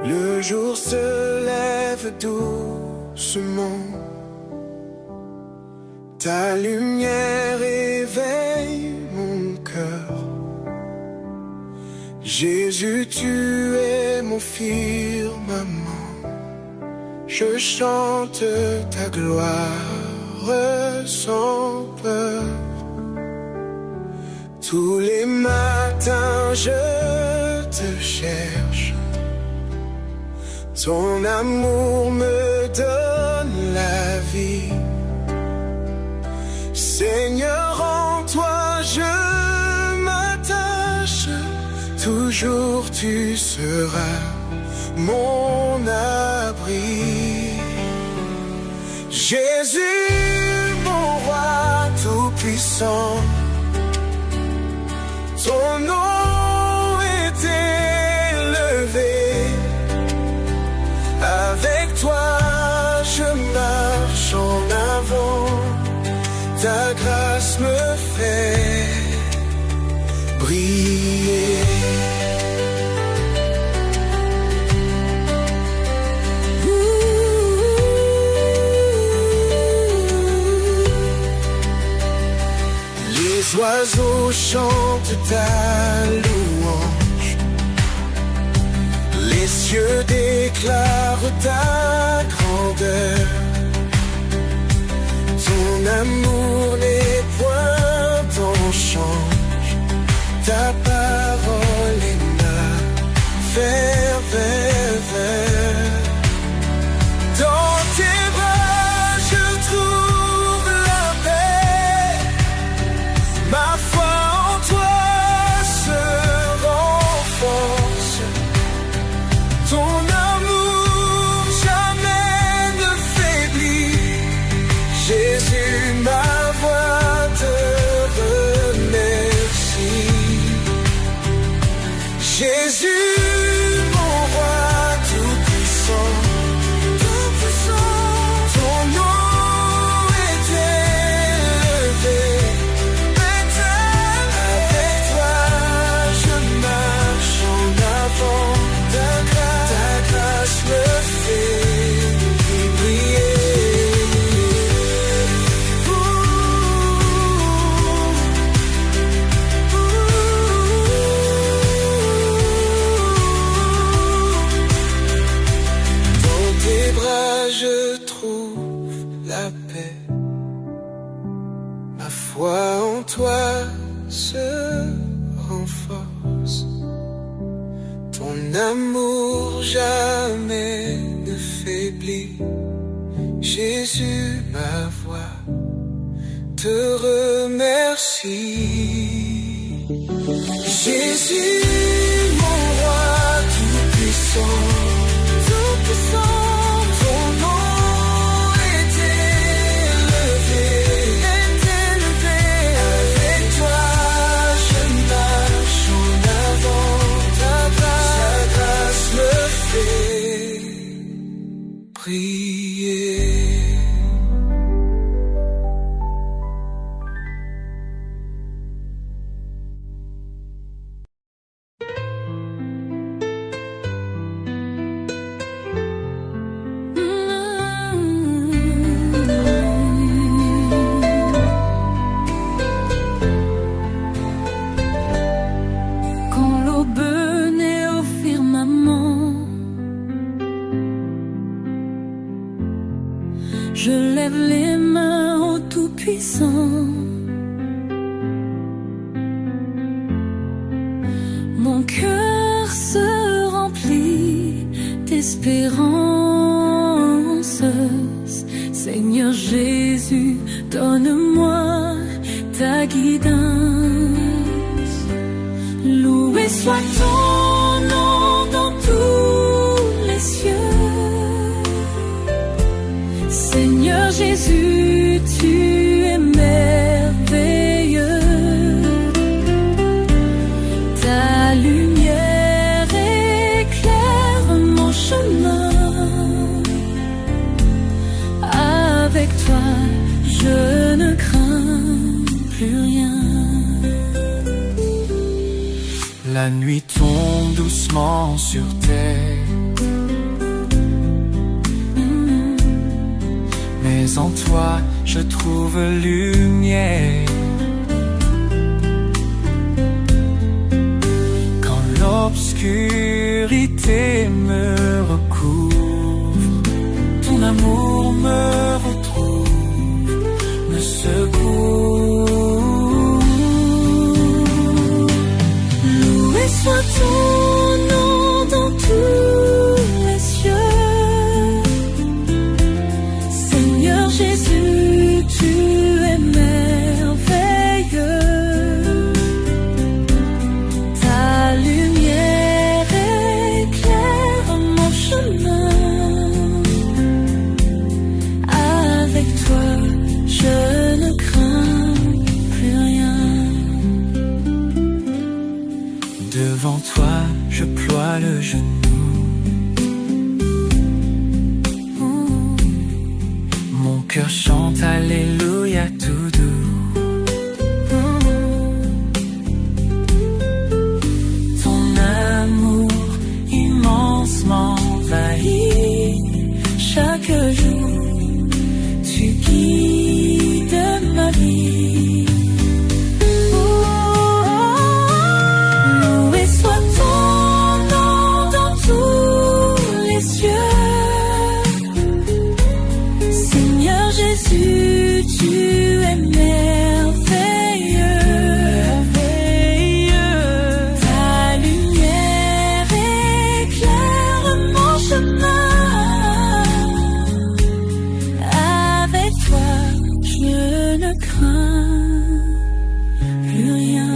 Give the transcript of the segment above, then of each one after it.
Le jour se lève doucement, ta lumière éveille mon cœur. Jésus, tu es mon firmament, je chante ta gloire sans peur. Tous les matins je te cherche, ton amour me donne la vie. Seigneur, en toi je m'attache, toujours tu seras mon abri. Jésus, mon roi tout-puissant, ton nom est élevé. Avec toi je marche en avant, ta grâce me fait briller. Les oiseaux chantent ta louange, les cieux déclarent ta grandeur. Ton amour n'est point en change, ta parole est ma ferveur. Dans tes bras je trouve la paix, ma foi en toi se renforce. Ton amour jamais ne faiblit. Jésus, ma voix te remercie. Jésus, mon roi tout-puissant, ton nom est élevé. Avec toi je marche en avant, ta grâce me fait briller. Je trouve la paix, ma foi en toi se renforce. Ton amour jamais ne faiblit. Jésus, ma voix te remercie. Jésus, mon roi tout-puissant, tout-puissant. Je lève les mains au Tout-Puissant. Mon cœur se remplit d'espérance. Seigneur Jésus, donne-moi ta guidance. Loué soit ton nom dans tous les cieux. Seigneur Jésus, tu es merveilleux. Ta lumière éclaire mon chemin. Avec toi, je ne crains plus rien. La nuit tombe doucement sur terre. mais en toi je trouve lumière. Quand l'obscurité me recouvre, ton amour me retrouve, me secoue. Loué soit ton nom dans tous les cieux. Seigneur Jésus, tu es merveilleux. Ta lumière éclaire mon chemin. Avec toi, je ne crains plus rien. Devant toi, je ploie le genou. Mon cœur chante Alléluia tout doux. Ton amour immense m'envahit. Chaque jour, tu guides ma vie. Loué soit ton nom dans tous les cieux. Seigneur Jésus, tu es merveilleux. Ta lumière éclaire mon chemin. Avec toi, je ne crains plus rien.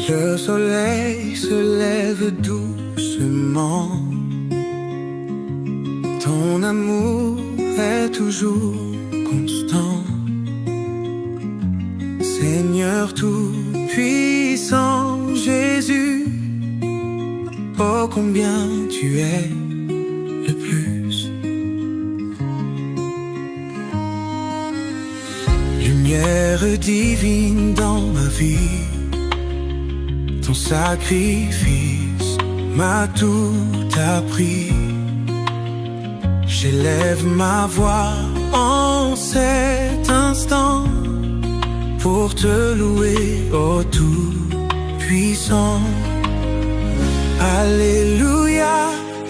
Le soleil se lève doucement. Ton amour est toujours constant. Seigneur tout-puissant, Jésus, oh combien tu es le plus. Lumière divine dans ma vie, ton sacrifice m'a tout appris. J'élève ma voix en cet instant pour te louer, ô tout-puissant. Alléluia,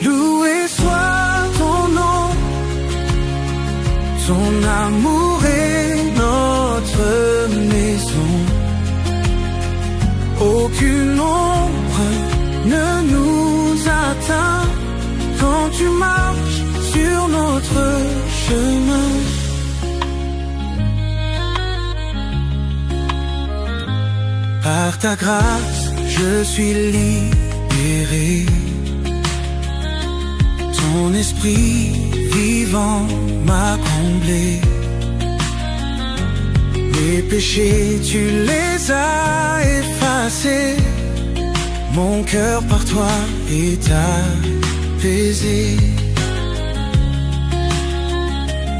loué soit ton nom. Ton amour est notre maison. Aucune ombre ne nous atteint quand tu marches sur notre chemin. Par ta grâce, je suis libéré. Ton esprit vivant m'a comblé. Mes péchés, tu les as effacés. Mon cœur par toi est apaisé.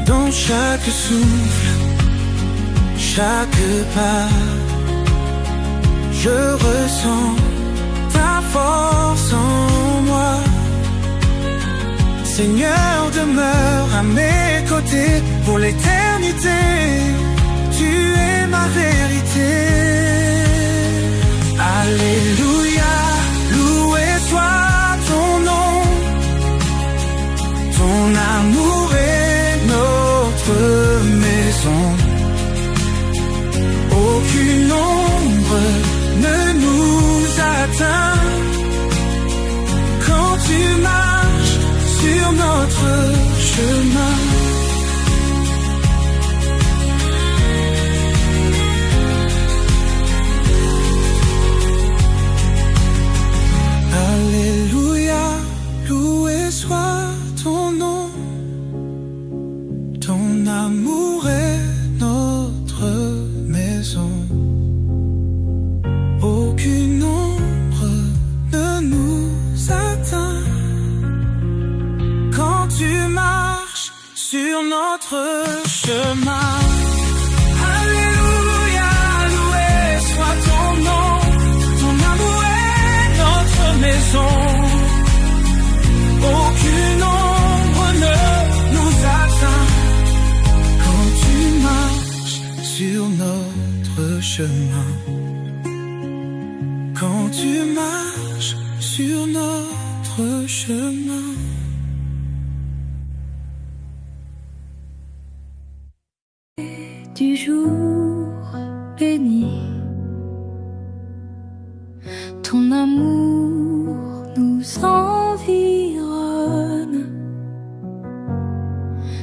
Dans chaque souffle, chaque pas, je ressens ta force en moi. Seigneur, demeure à mes côtés pour l'éternité. Tu es ma vérité. Alléluia, loué soit ton nom. Ton amour est notre maison. Aucune ombre ne nous atteint quand tu marches sur notre chemin. Alléluia, loué soit ton nom. Ton amour est notre maison. Aucune ombre ne nous atteint quand tu marches sur notre chemin. chemin. Alléluia, loué soit ton nom. Ton amour est notre maison. Aucune ombre ne nous atteint quand tu marches sur notre chemin. Quand tu marches sur notre chemin. Du jour béni, ton amour nous environne.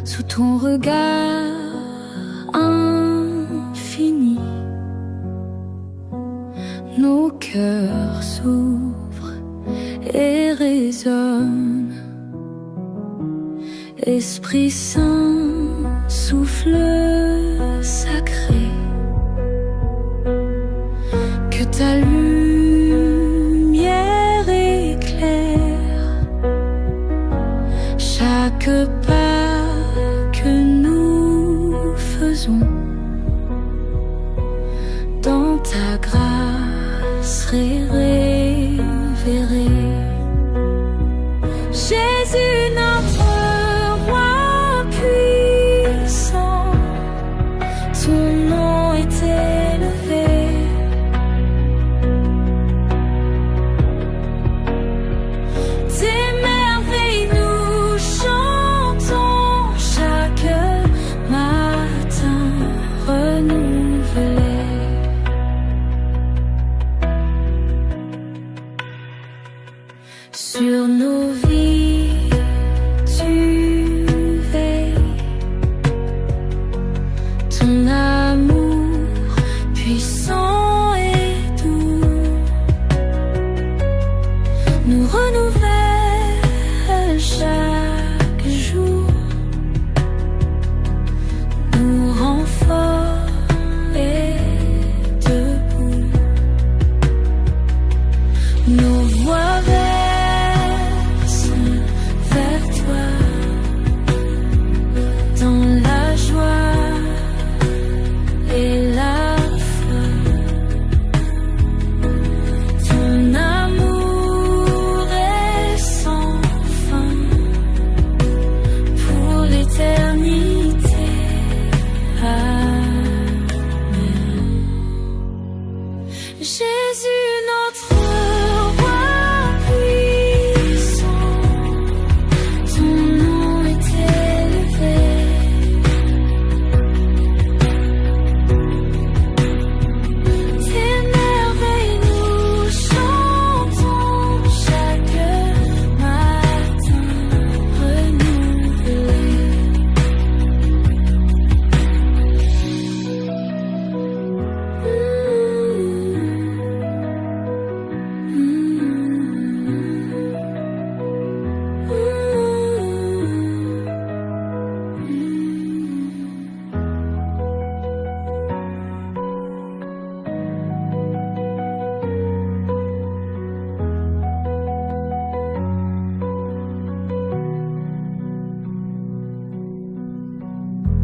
Sous ton regard infini, nos cœurs s'ouvrent et résonnent. Esprit Saint, souffle sacré, que ta lumière éclaire chaque pas que nous faisons. Dans ta grâce révérée, Jésus notre roi puissant, ton nom est élevé. Tes merveilles nous chantons chaque matin renouvelé. Sur nos vies tu veilles, ton amour puissant et doux nous renouvelle chaque jour, nous rend forts et debout. Nos voix versent vers toi dans la joie et la foi. Ton amour est sans fin pour l'éternité. Amen. Jésus notre roi puissant, ton nom est élevé. Tes merveilles nous chantons chaque matin renouvelé.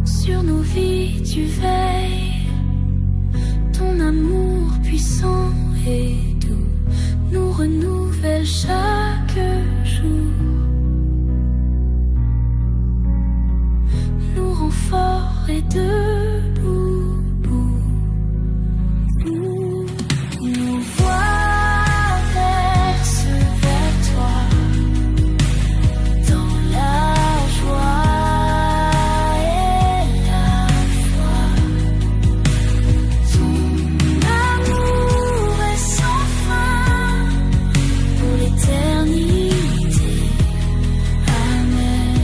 Sur nos vies tu veilles, ton amour puissant et doux nous renouvelle chaque jour, nous rend forts et debout. Nos voix versent vers toi dans la joie et la foi. Ton amour est sans fin pour l'éternité. Amen.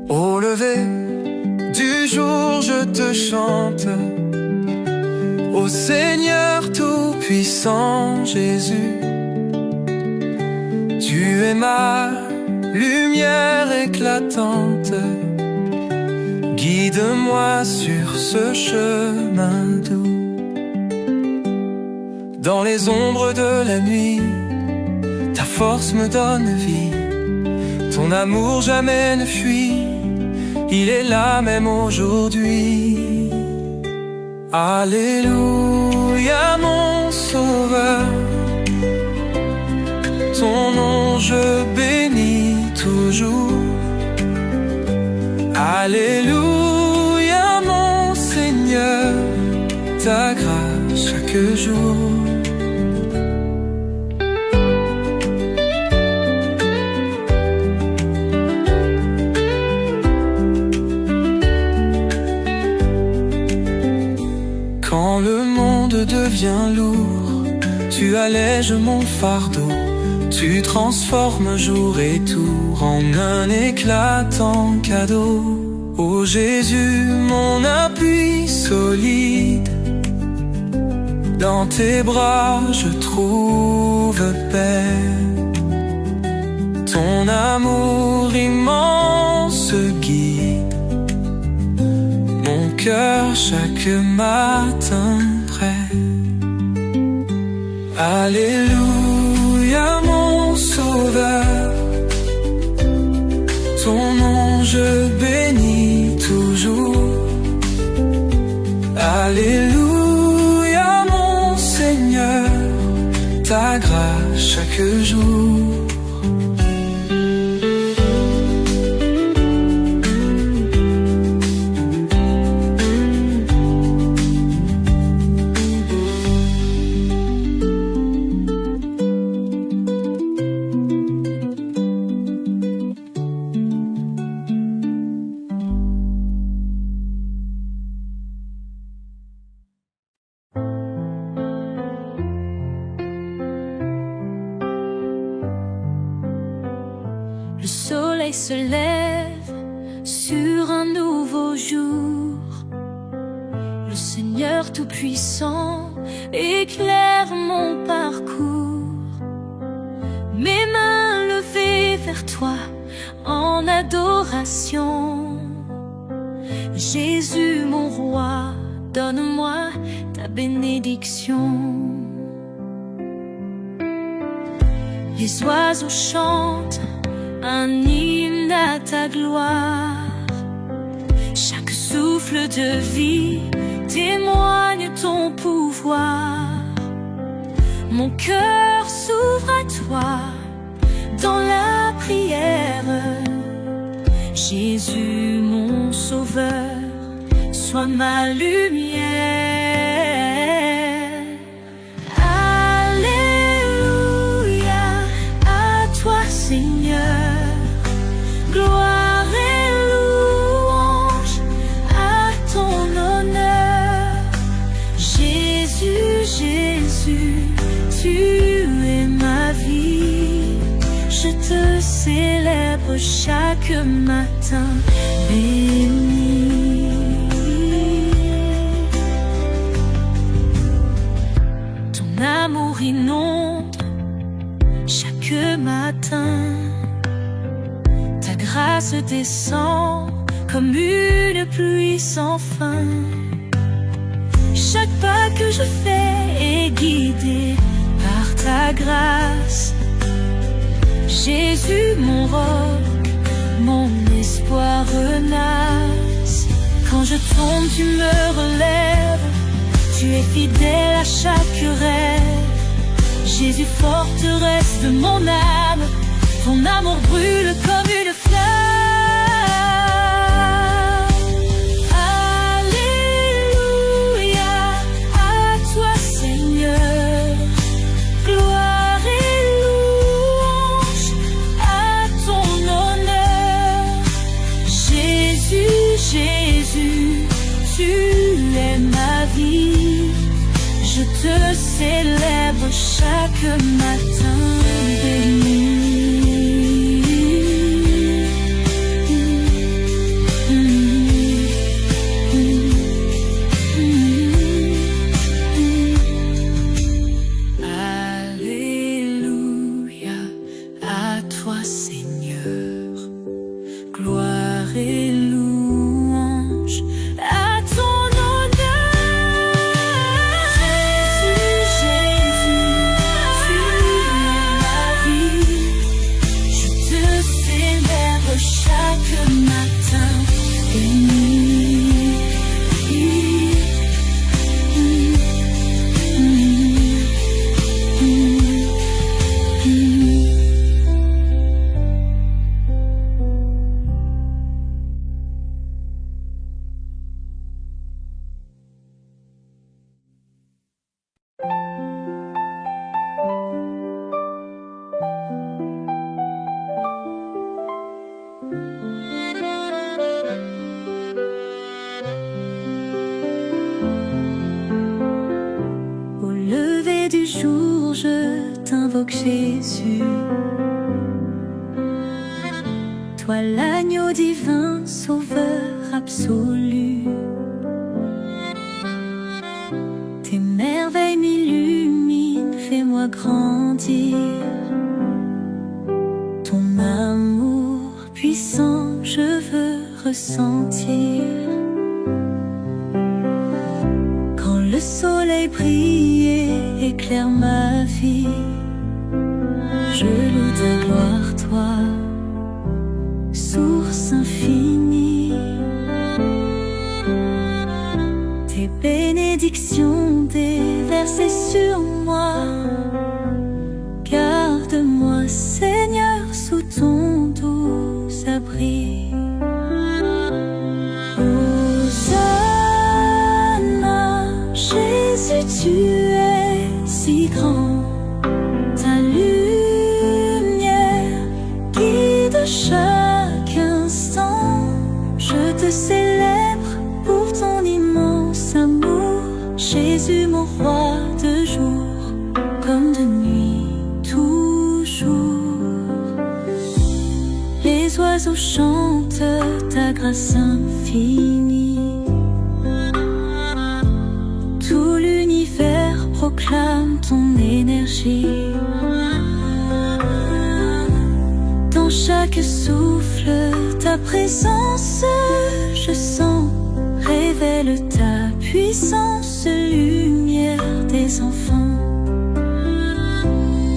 Au lever du jour, je te chante. Ô Seigneur tout-puissant Jésus, tu es ma lumière éclatante. Guide-moi sur ce chemin doux. Dans les ombres de la nuit, ta force me donne vie. Ton amour jamais ne fuit, il est là même aujourd'hui. Alléluia mon sauveur, ton nom je bénis toujours. Alléluia mon Seigneur, ta grâce chaque jour. Quand le monde devient lourd, tu allèges mon fardeau. Tu transformes jour et tour en un éclatant cadeau. Ô Jésus, mon appui solide, dans tes bras je trouve paix. Ton amour immense guide mon cœur chaque matin prêt. Alléluia mon sauveur, ton nom je bénis toujours. Alléluia mon Seigneur, ta grâce chaque jour. Le soleil se lève sur un nouveau jour. Le Seigneur Tout-Puissant éclaire mon parcours. Mes mains levées vers toi en adoration. Jésus mon roi, donne-moi ta bénédiction. Les oiseaux chantent un hymne à ta gloire. Chaque souffle de vie témoigne ton pouvoir. Mon cœur s'ouvre à toi dans la prière. Jésus mon sauveur, sois ma lumière. Seigneur, gloire et louange à ton honneur. Jésus, Jésus, tu es ma vie. Je te célèbre chaque matin béni. Ton amour inonde chaque matin, ta grâce descend comme une pluie sans fin. Chaque pas que je fais est guidé par ta grâce. Jésus mon roc, mon espoir renace. Quand je tombe tu me relèves, tu es fidèle à chaque rêve. Jésus, forteresse de mon âme, ton amour brûle comme une flamme. Alléluia, à toi Seigneur, gloire et louange à ton honneur. Jésus, Jésus, tu es ma vie. Je te célèbre chaque matin béni. Alléluia, à toi Seigneur, gloire et louange t'invoque Jésus. Toi l'agneau divin, sauveur absolu. Tes merveilles m'illuminent, fais-moi grandir. Ton amour puissant, je veux ressentir. Quand le soleil brille et éclaire ma vie, je loue ta gloire, toi, source infinie. Tes bénédictions déversées sur moi, garde-moi, Seigneur, sous ton doux abri. Hosanna, Jésus, tu es si grand. Ta lumière guide chaque instant. Je te célèbre pour ton immense amour, Jésus, mon roi, de jour comme de nuit, toujours. Les oiseaux chantent ta grâce infinie. Tout l'univers proclame ton énergie. Dans chaque souffle, ta présence, je sens, révèle ta puissance, lumière des enfants.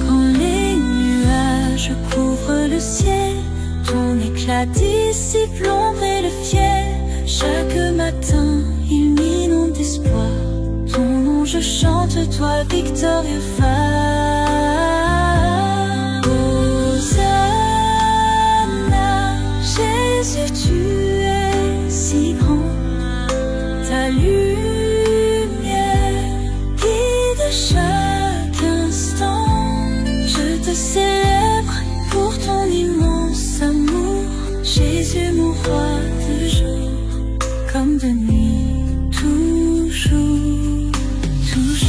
Quand les nuages couvrent le ciel, ton éclat dissipe l'ombre et le fiel. Chaque matin, il m'inonde d'espoir. Ton nom je chante, toi victorieux phare. Hosanna, Jésus, tu es si grand. Ta lumière guide chaque instant. Je te célèbre pour ton immense amour, Jésus, mon roi, de jour comme de nuit, toujours, toujours.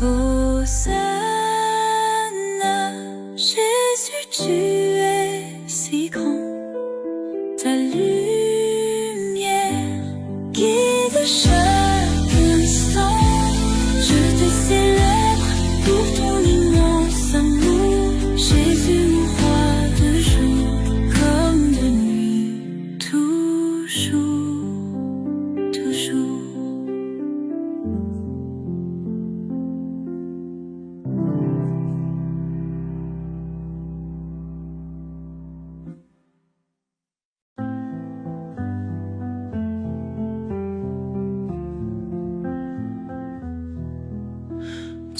Hosanna, Jésus, tu es si grand. Ta lumière guide chaque instant. Je te célèbre pour ton immense amour, Jésus, mon roi, de jour comme de nuit, toujours, toujours.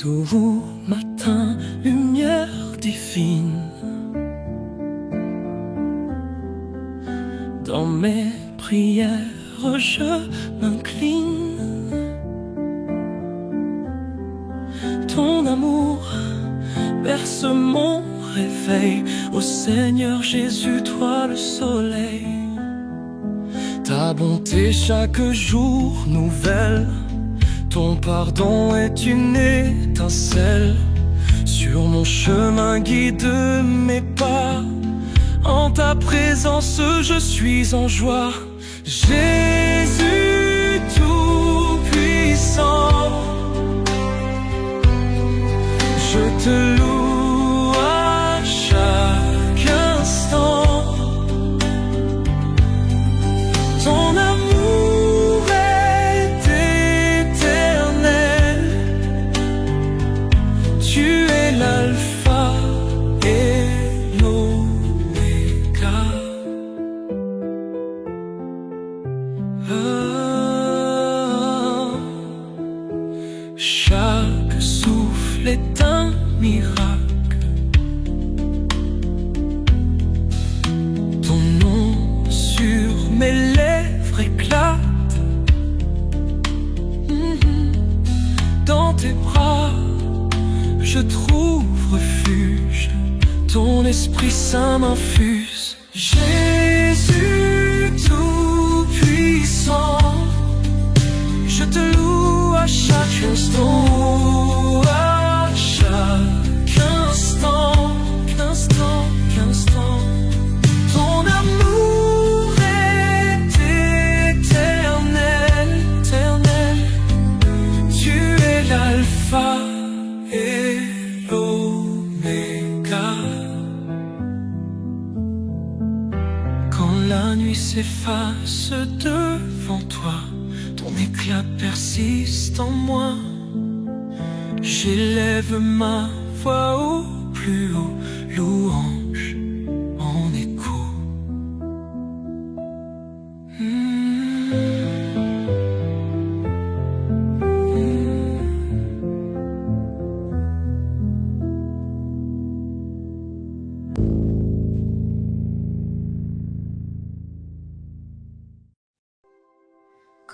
Tout matin, lumière divine. Dans mes prières, je m'incline. Ton amour berce mon réveil. Ô Seigneur Jésus, toi le soleil. Ta bonté chaque jour nouvelle. Ton pardon est une étincelle. Sur mon chemin guide mes pas. En ta présence je suis en joie. Jésus tout-puissant, je te loue à chaque instant. Ton amour est éternel. Tu es l'alpha et l'oméga. Chaque souffle est un miracle. Ton nom sur mes lèvres éclate. Dans tes bras je trouve refuge. Ton esprit l'Esprit Saint m'infuse. Jésus tout-puissant, je te loue à chaque instant, à chaque instant, instant, instant. Ton amour est éternel, éternel. Tu es l'alpha et l'oméga. Quand la nuit s'efface devant toi, ton éclat persiste en moi. J'élève ma voix au plus haut, louange en écho.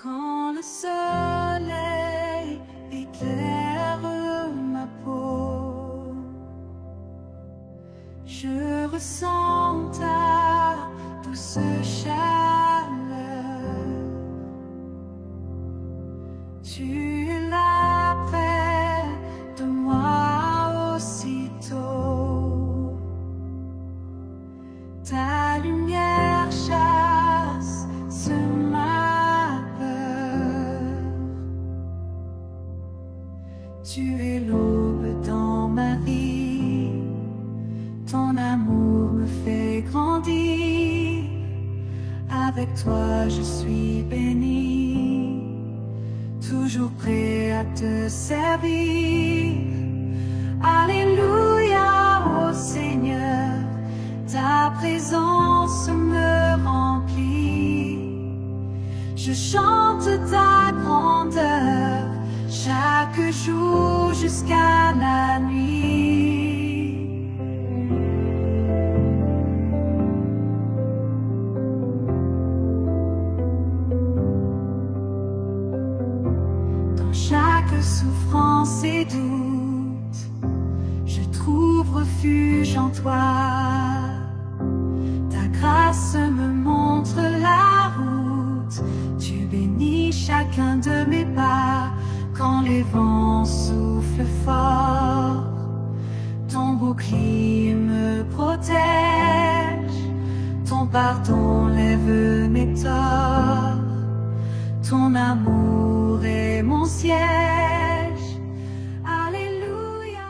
Quand le soleil éclaire ma peau, je ressens ta douce chaleur. Tu es là près de moi aussitôt. Ta lumière chasse ma peur. Tu es l'aube dans ma vie, ton amour me fait grandir. Avec toi je suis béni, toujours prêt à te servir. Alléluia, ô Seigneur, ta présence me remplit. Je chante ta grandeur chaque jour jusqu'à la nuit. Dans chaque souffrance et doute, je trouve refuge en toi. Ta grâce me montre la route, tu bénis chacun de mes pas. Quand les vents soufflent fort, ton bouclier me protège. Ton pardon lève mes torts, ton amour est mon siège. Alléluia.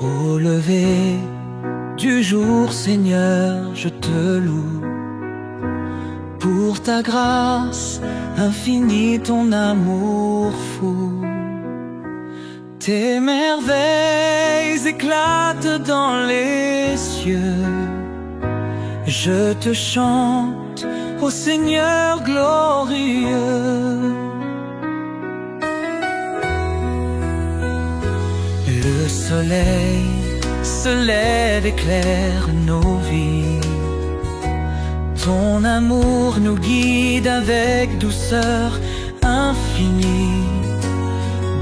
Au lever du jour, Seigneur, je te loue pour ta grâce infinie, ton amour fou. Tes merveilles éclatent dans les cieux. Je te chante, ô Seigneur glorieux. Le soleil se lève, éclaire nos vies. Ton amour nous guide avec douceur infinie.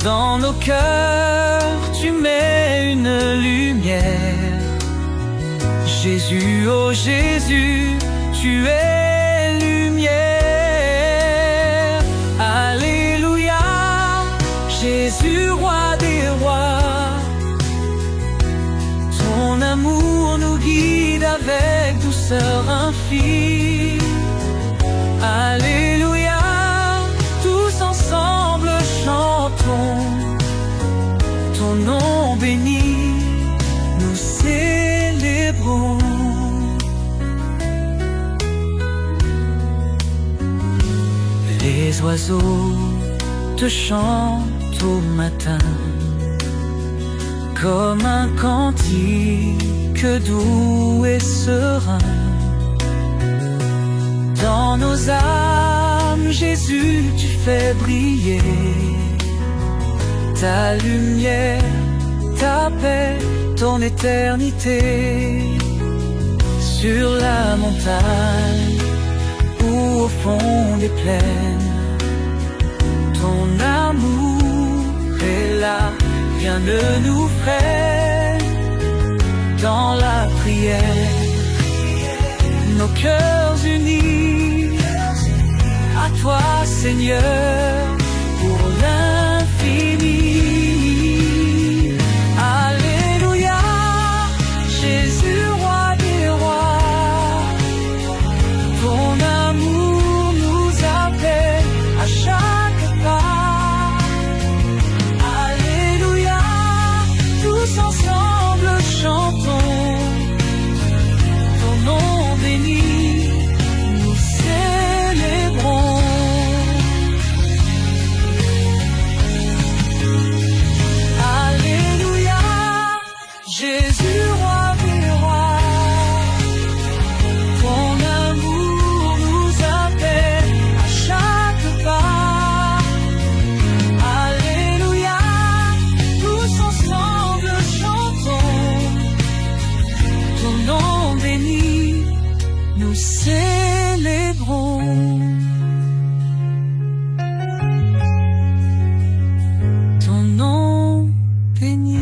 Dans nos cœurs, tu mets une lumière. Jésus, oh Jésus, tu es lumière. Alléluia, Jésus, roi des rois. Ton amour nous guide avec douceur infinie. Alléluia, tous ensemble chantons ton nom béni, nous célébrons. Les oiseaux te chantent au matin comme un cantique doux et serein. Dans nos âmes, Jésus, tu fais briller ta lumière, ta paix, ton éternité. Sur la montagne, est pleine. Ton amour est là, rien ne nous freine. Dans la prière, nos cœurs unis à toi, Seigneur, pour l'infini. Alléluia, Jésus, roi des rois. Ton amour nous appelle à chaque pas. Alléluia, tous ensemble chantons ton nom béni, nous célébrons. Alléluia, Jésus, roi des rois. Ton amour nous appelle à chaque pas. Alléluia, tous ensemble chantons ton nom béni, nous célébrons. Ton nom béni.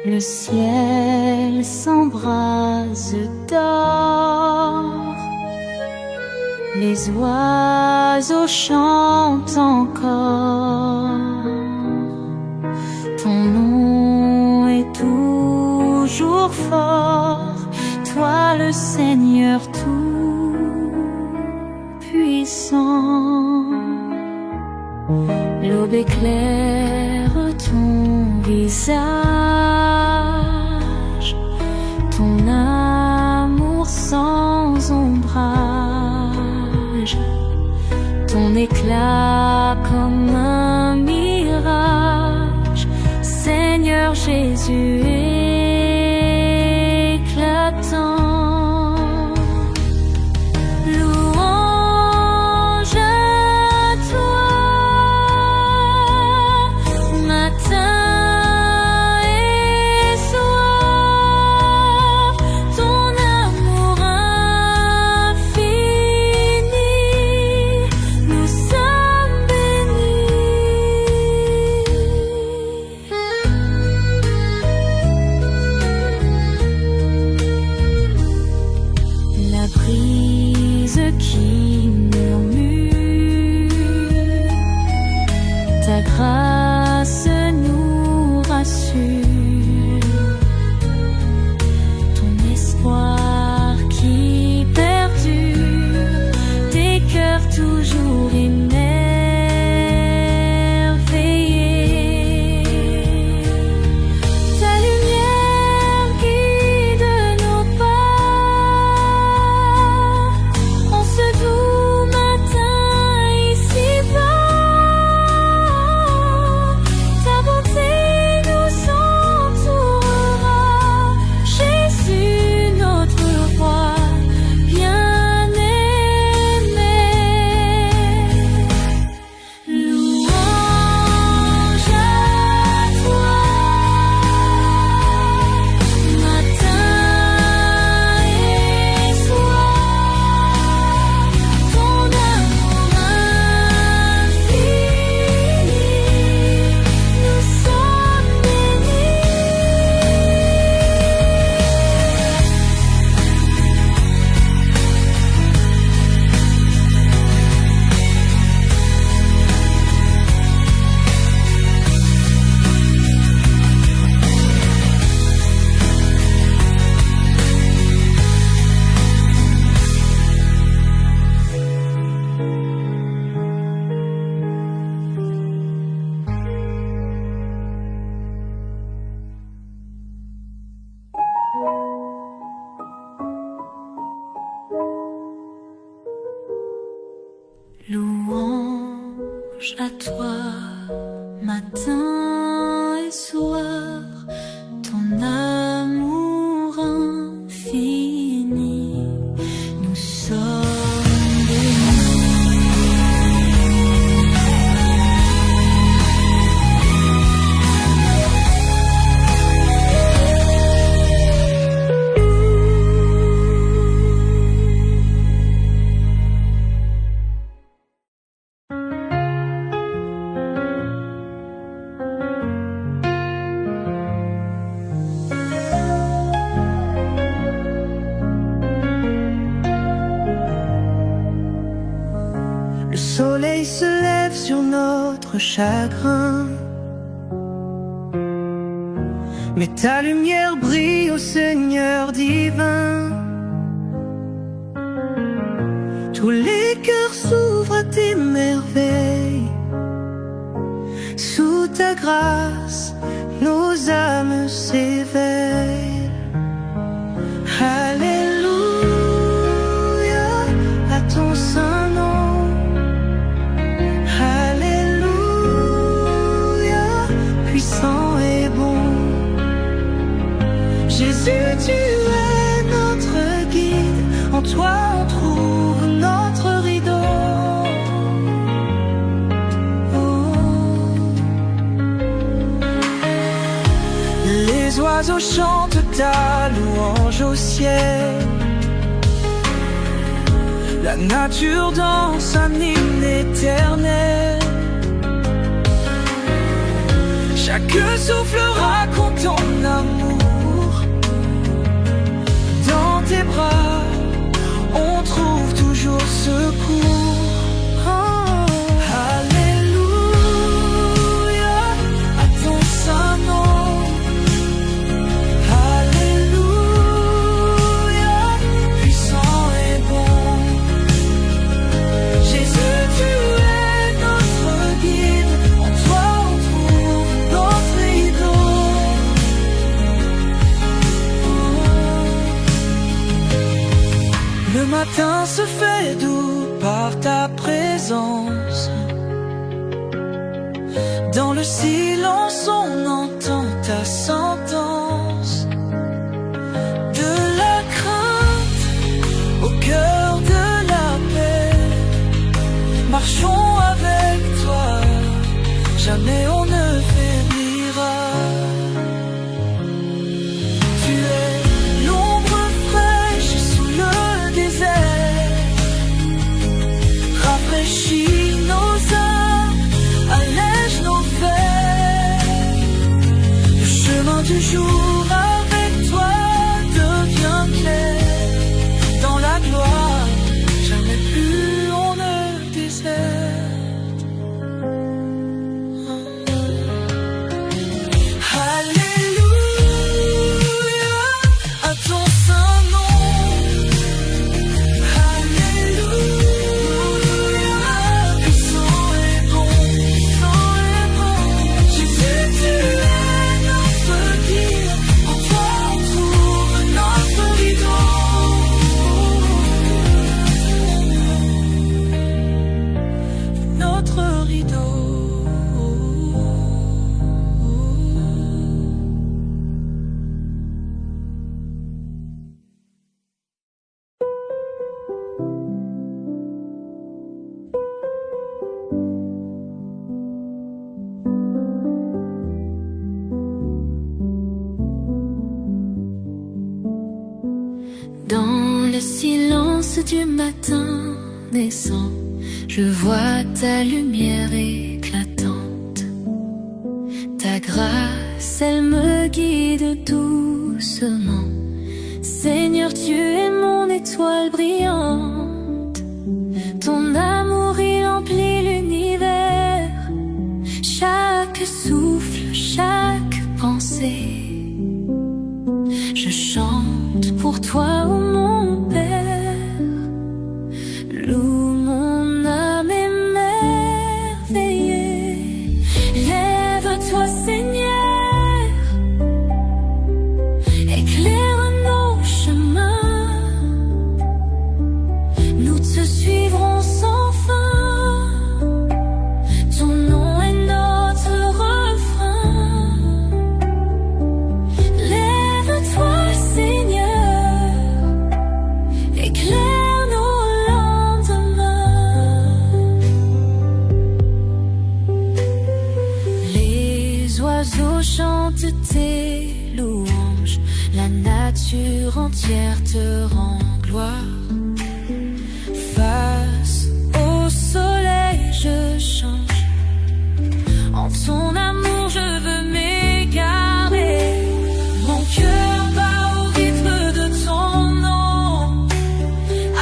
Le ciel s'embrase d'or, les oiseaux chantent encore. Ton nom est toujours fort, toi le Seigneur tout-puissant. L'aube éclaire ton visage, ton amour sans ombrage, ton éclat comme un mirage, Seigneur Jésus éclatant. Louange à toi, matin et soir, ton amour infini, nous sommes bénis. La brise qui murmure, ta grâce nous rassure, ton espoir qui perdure, des cœurs toujours émerveillés. Ta lumière guide nos pas, en ce doux matin ici-bas. Ta bonté nous entourera, Jésus notre roi bien-aimé. Louange à toi, matin et soir, ton amour infini, nous sommes louange à toi, matin et soir, ton amour infini, nous sommes bénis. soleil se lève sur notre chagrin, mais ta lumière brille, ô Seigneur divin. Tous les cœurs s'ouvrent à tes merveilles. Sous ta grâce, nos âmes s'éveillent. Alléluia à ton saint nom. Alléluia, puissant et bon. Jésus, tu es notre guide. En toi on trouve notre rideau. Les oiseaux chantent ta louange au ciel. La nature danse un hymne éternel. Chaque souffle raconte ton amour. Dans tes bras, on trouve toujours secours. Oh. Alléluia à ton saint nom. Le matin se fait doux par ta présence. Dans le silence on entend ta sentence. De la crainte au cœur de la paix. Marchons avec toi, jamais on ne faiblira. Tu es l'ombre fraîche sous le rafraîchis nos âmes, allège nos veilles. Le chemin du jour avec toi devient clair. Dans la gloire, jamais plus on ne déserte. Alléluia à ton saint nom. Dans le silence du matin naissant, je vois ta lumière éclatante. Ta grâce, elle me guide doucement. Seigneur, tu es mon étoile brillante. Ton amour, il emplit l'univers. Chaque souffle, chaque pensée, je chante pour toi, ô mon Père. Loue mon âme émerveillée. Lève-toi, Seigneur, éclaire nos chemins. Nous te suivrons sans fin. Ton nom est notre refrain. Lève-toi, Seigneur, éclaire nos lendemains. Les oiseaux chantent tes louanges. La nature entière te rend gloire. Face au soleil, je change. En ton amour, je veux m'égarer. Mon cœur bat au rythme de ton nom.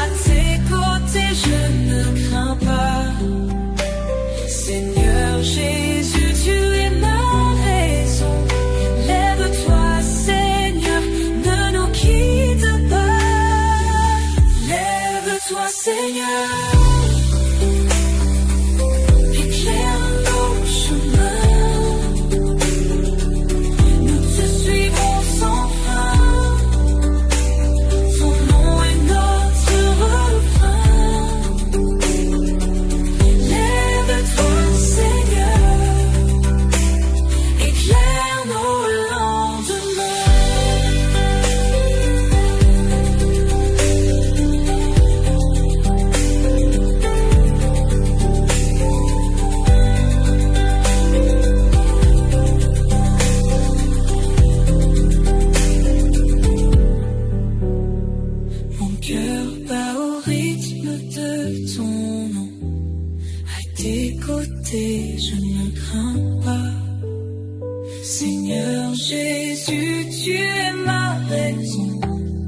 À tes côtés, je ne crains pas. Seigneur, éclaire nos chemins. Nous te suivrons sans fin. Ton nom est notre refrain. Lève-toi, Seigneur, éclaire nos je ne crains pas. Seigneur Jésus, tu es ma raison.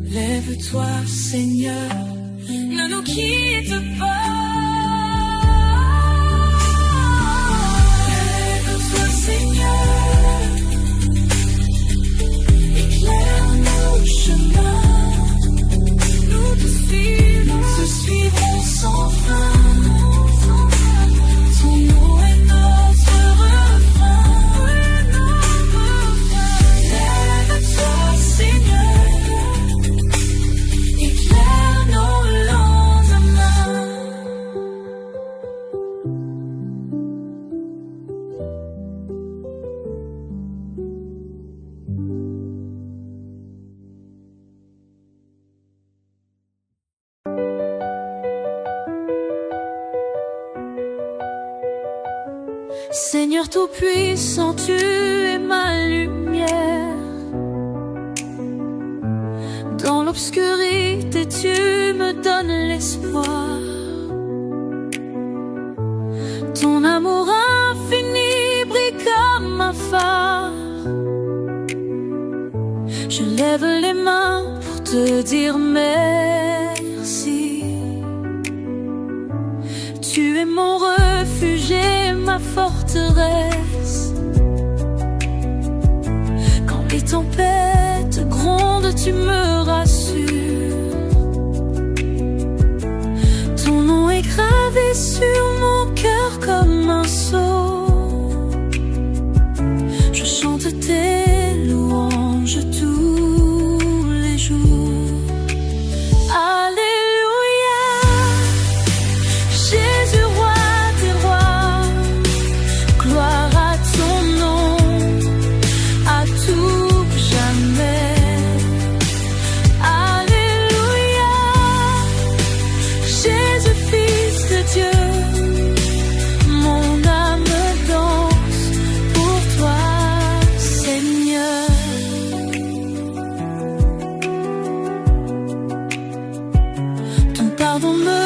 Lève-toi, Seigneur, ne nous quitte pas. Lève-toi, Seigneur, éclaire nos chemins. Nous te suivrons sans fin. Seigneur Tout-Puissant, tu es ma lumière. Dans l'obscurité, tu me donnes l'espoir. Ton amour infini brille comme un phare. Je lève les mains pour te dire merci. Tu es mon refuge et ma forteresse. Quand les tempêtes grondent, tu me rassures. Ton nom est gravé sur mon cœur comme un sceau. Je chante tes louanges tous les jours. Alléluia, Jésus, roi des rois, gloire à ton nom, à tout jamais. Alléluia, Jésus, Fils de Dieu, mon âme danse pour toi, Seigneur. Ton pardon me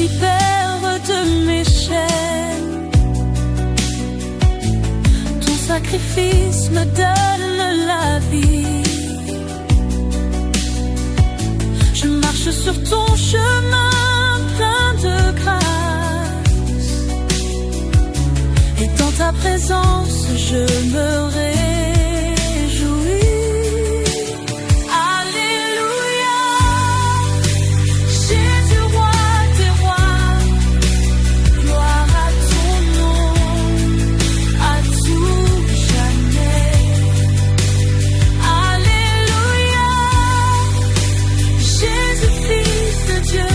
libère de mes chaînes. Ton sacrifice me donne la vie. Je marche sur ton chemin plein de grâce. Et dans ta présence, je me réjouis. Alléluia, Jésus, roi des rois, gloire à ton nom, à tout jamais. Alléluia, Jésus, Fils de Dieu,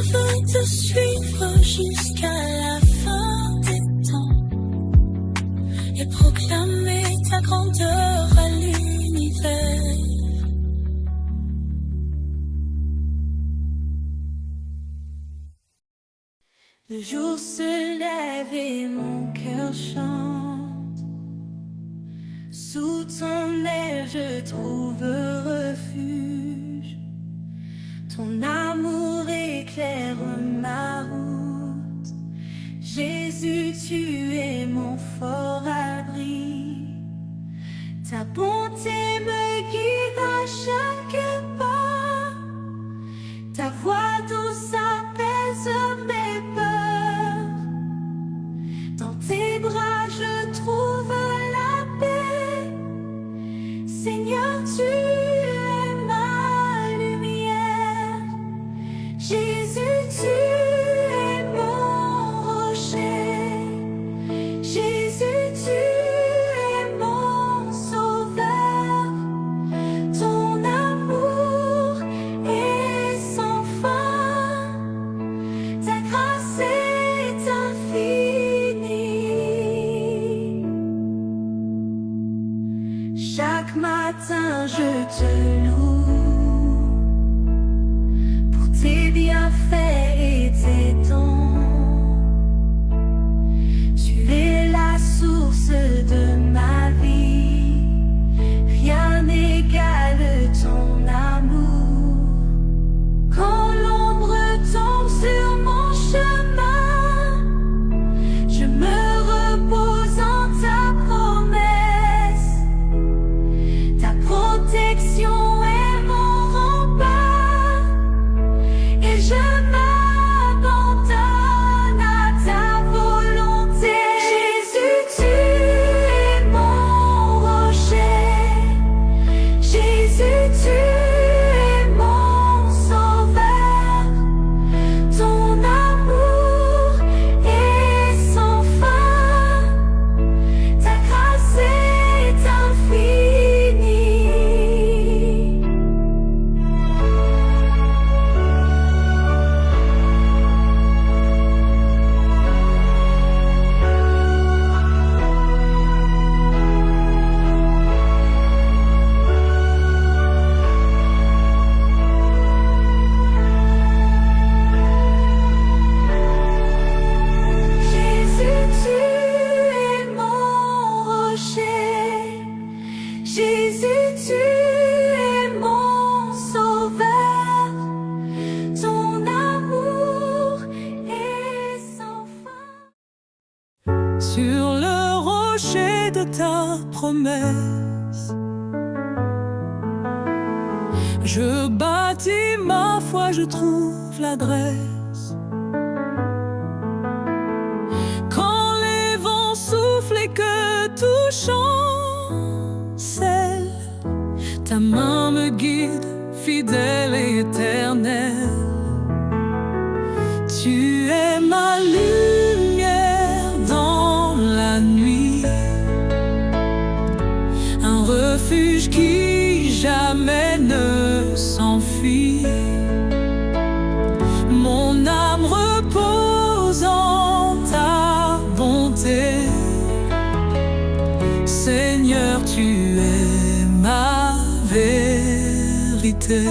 veux te suivre jusqu'à la fin des temps et proclamer ta grandeur à l'univers. Le jour se lève et mon cœur chante. Sous ton aile je trouve refuge. Ton amour éclaire ma route. Jésus, tu es mon fort abri. Ta bonté me guide à chaque pas. Ta voix douce apaise mes peurs. Dans tes bras je trouve la paix. Seigneur, tu es ma lumière. Jésus, tu es mon rocher. Jésus, tu es mon sauveur. Ton amour est sans fin. Ta grâce est infinie. Chaque matin je te loue pour tes bienfaits et tes dons. Tu es la source de ma vie. Rien n'égale ton amour. Quand l'ombre tombe sur mon chemin, je me repose en ta promesse. Ta protection est mon rempart et je m'abandonne à ta volonté. Jésus, tu es mon rocher. Jésus, tu es mon sauveur. Ton amour est sans fin. Ta grâce est infinie. Jésus, tu es mon rocher. Jésus, tu es mon sauveur. Ton amour est sans fin. Sur le rocher de ta promesse, je bâtis ma foi, je trouve l'adresse. Quand les vents soufflent et que tout chancelle, ta main me guide, fidèle et éternelle. Tu es ma lumière dans la nuit, un refuge qui jamais ne s'enfuit. Mon âme repose en ta bonté. Seigneur, tu es ma vérité.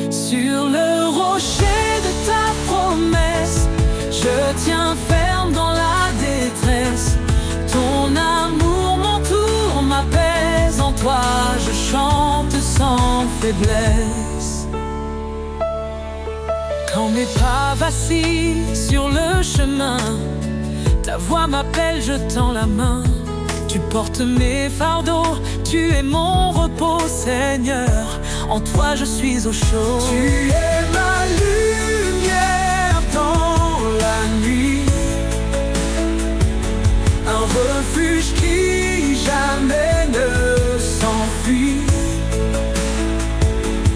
Sur le rocher de ta promesse, je tiens ferme dans la détresse. Ton amour m'entoure, m'apaise. En toi je chante sans faiblesse. Quand mes pas vacillent sur le chemin, ta voix m'appelle, je tends la main. Tu portes mes fardeaux, tu es mon repos, Seigneur. En toi je suis au chaud. Tu es ma lumière dans la nuit, un refuge qui jamais ne s'enfuit.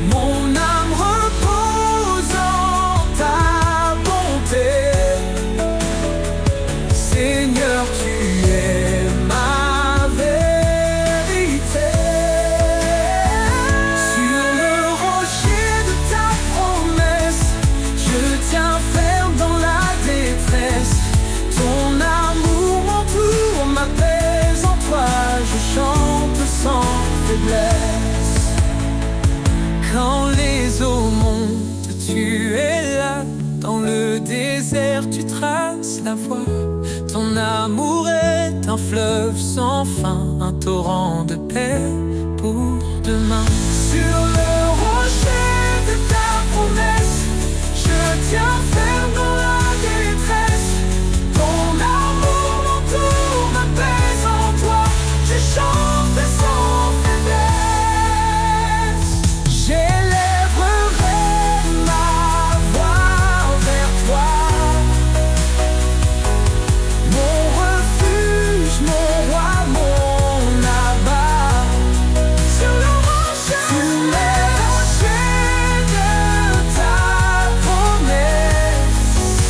Mon âme repose en ta bonté. Seigneur, tu es ma vérité. Sur le rocher de ta promesse, désert, tu traces la voie. Ton amour est un fleuve sans fin, un torrent de paix pour demain. Sur le rocher de ta promesse, je tiens ferme dans la détresse. Ton amour m'entoure, m'apaise en toi. Je chante sans faiblesse. J'élèverai ma voix vers toi. Mon refuge, mon roi, mon abat. Sur le rocher de ta promesse,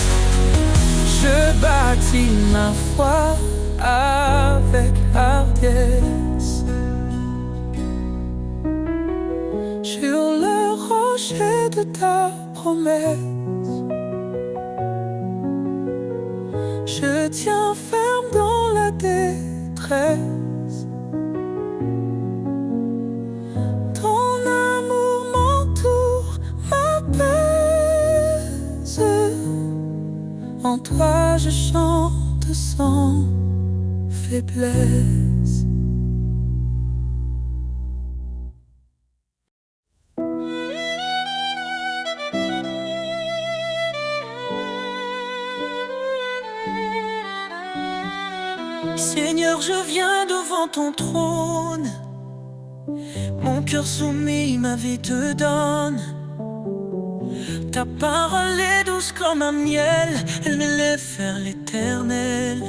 je bâtis ma foi avec hardiesse. Sur le rocher de ta promesse, je tiens ferme dans la détresse. Ton amour m'entoure, m'apaise. En toi je chante sans faiblesse. Seigneur, je viens devant ton trône. Mon cœur soumis, ma vie te donne. Ta parole est douce comme un miel, elle m'élève vers l'éternel.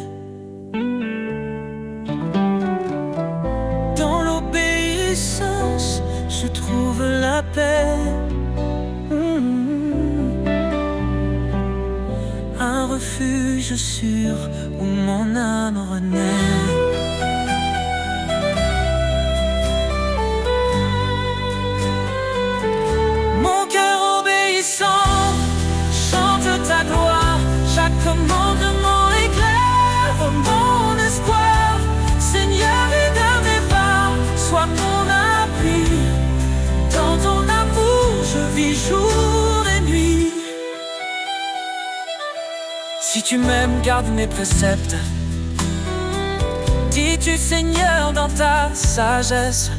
Dans l'obéissance, je trouve la paix. Un refuge sûr où mon âme renaît. Mon cœur obéissant chante ta gloire. Chaque commandement éclaire mon espoir. Seigneur, guide mes pas, sois mon appui. Dans ton amour, je vis jour et nuit. Si tu m'aimes, garde mes préceptes. Dis-tu, Seigneur, dans ta sagesse.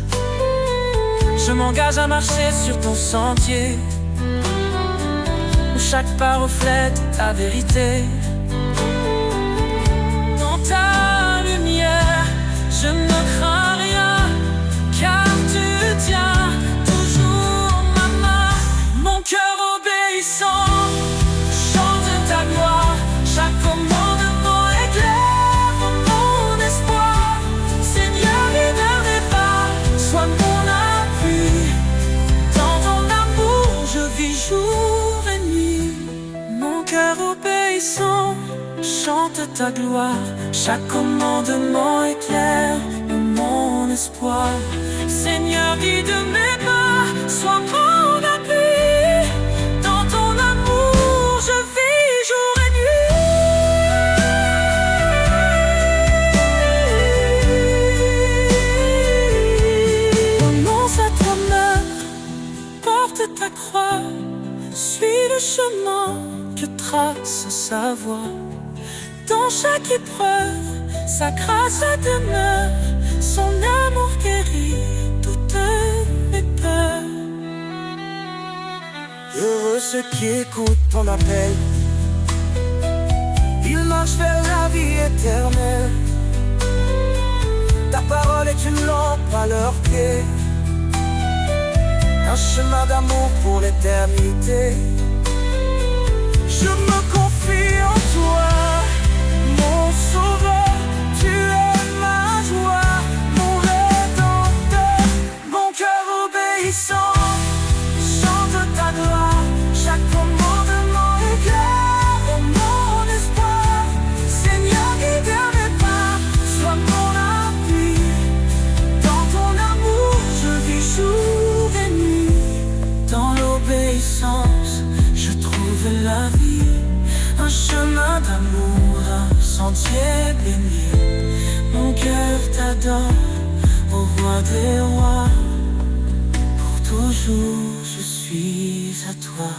Je m'engage à marcher sur ton sentier, où chaque pas reflète ta vérité. Dans ta lumière, je ne crains rien, car tu tiens toujours ma main. Mon cœur obéissant chante ta gloire. Chaque commandement éclaire mon espoir. Seigneur, guide mes pas, sois mon appui. Dans ton amour, je vis jour et nuit. Mon cœur obéissant chante ta gloire. Chaque commandement éclaire mon espoir. Seigneur, guide mes pas, sois mon appui. Dans ton amour, je vis jour et nuit. Renonce à toi-même, porte ta croix. Suis le chemin que trace sa voie. Dans chaque épreuve, sa grâce demeure. Son amour guérit toutes mes peurs. Heureux ceux qui écoutent ton appel. Ils marchent vers la vie éternelle. Ta parole est une lampe à leurs pieds, un chemin d'amour pour l'éternité. Je me confie en toi, mon sauveur. Tu es ma joie, mon rédempteur. Mon cœur obéissant chante ta gloire. Chaque commandement éclaire mon espoir. Seigneur, guide mes pas, sois mon appui. Dans ton amour, je vis jour et nuit. Dans l'obéissance, je trouve la vie. Un chemin d'amour, un sentier béni. Mon cœur t'adore, ô roi des rois. Pour toujours je suis à toi.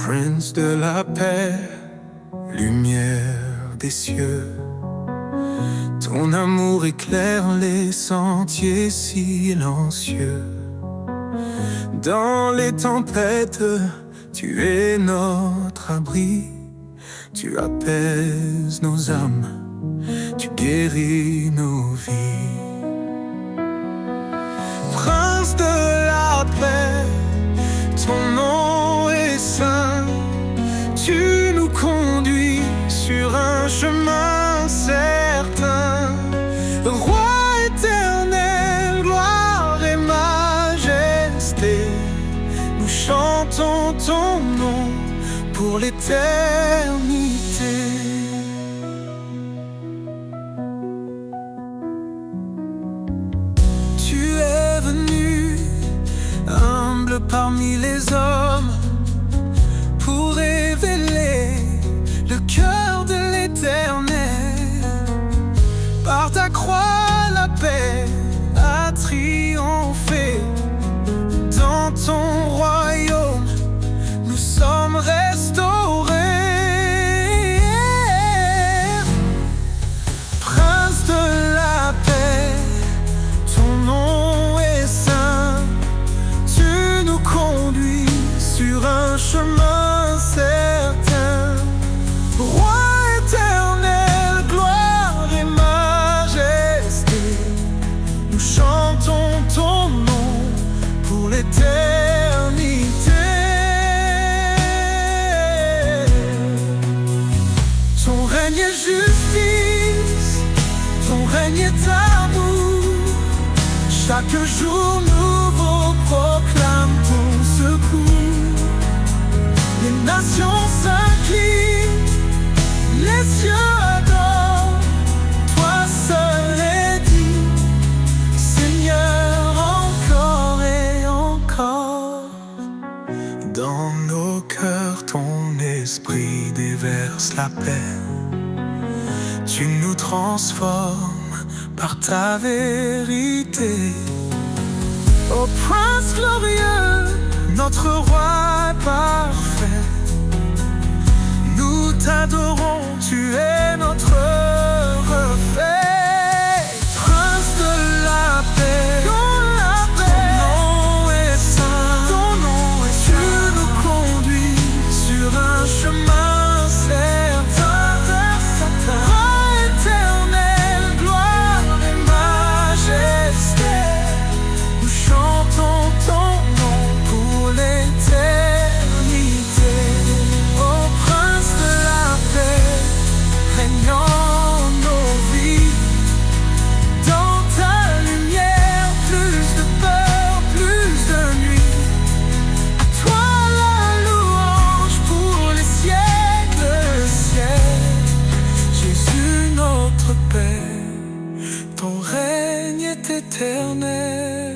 Prince de la paix, lumière des cieux. Ton amour éclaire les sentiers silencieux. Dans les tempêtes, tu es notre abri. Tu apaises nos âmes, tu guéris nos vies. Prince de la paix, ton nom est saint. Tu nous conduis sur un chemin certain. Roi éternel, gloire et majesté, nous chantons ton nom pour l'éternité. Tu es venu, humble parmi les hommes, pour révéler le cœur de l'Éternel. Par ta croix, la paix a triomphé. Dans ton royaume, nous sommes restaurés. Prince de la paix, ton nom est saint. Tu nous conduis sur un chemin certain. Roi éternel, gloire et majesté, nous chantons ton nom pour l'éternité. Ton règne est justice, ton règne est amour. Chaque jour nouveau proclame ton secours. Les nations s'inclinent, les cieux adorent. Toi seul est digne, Seigneur, encore et encore. Dans nos cœurs, ton esprit déverse la paix. Tu nous transformes par ta vérité. Ô Prince glorieux, notre roi parfait, nous t'adorons, tu es notre reflet. Prince de la paix, ton nom est saint, ton nom est saint. Tu nous conduis sur un chemin certain. Roi éternel, gloire et majesté, nous chantons ton nom pour l'éternité. Ô Prince de la paix, régnant nos vies. Dans ta lumière, plus de peur, plus de nuit. À toi la louange pour les siècles, siècles. Jésus notre Père, ton règne est éternel.